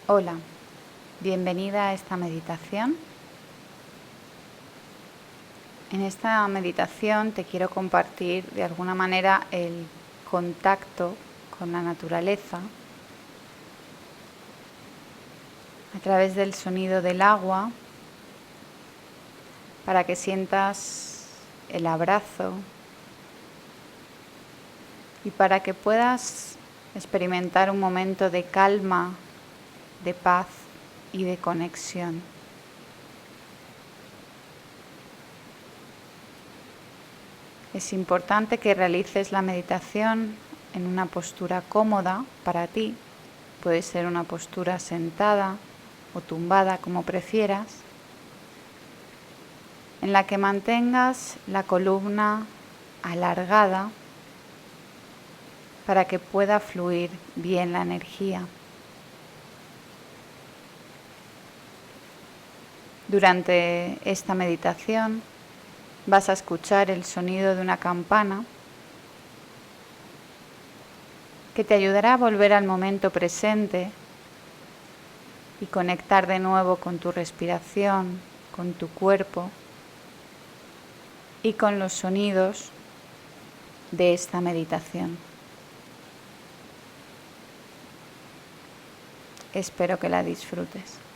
Hola, bienvenida a esta meditación. En esta meditación te quiero compartir de alguna manera el contacto con la naturaleza a través del sonido del agua para que sientas el abrazo y para que puedas experimentar un momento de calma, de paz y de conexión. Es importante que realices la meditación en una postura cómoda para ti. Puede ser una postura sentada o tumbada, como prefieras, en la que mantengas la columna alargada para que pueda fluir bien la energía. Durante esta meditación vas a escuchar el sonido de una campana que te ayudará a volver al momento presente y conectar de nuevo con tu respiración, con tu cuerpo y con los sonidos de esta meditación. Espero que la disfrutes.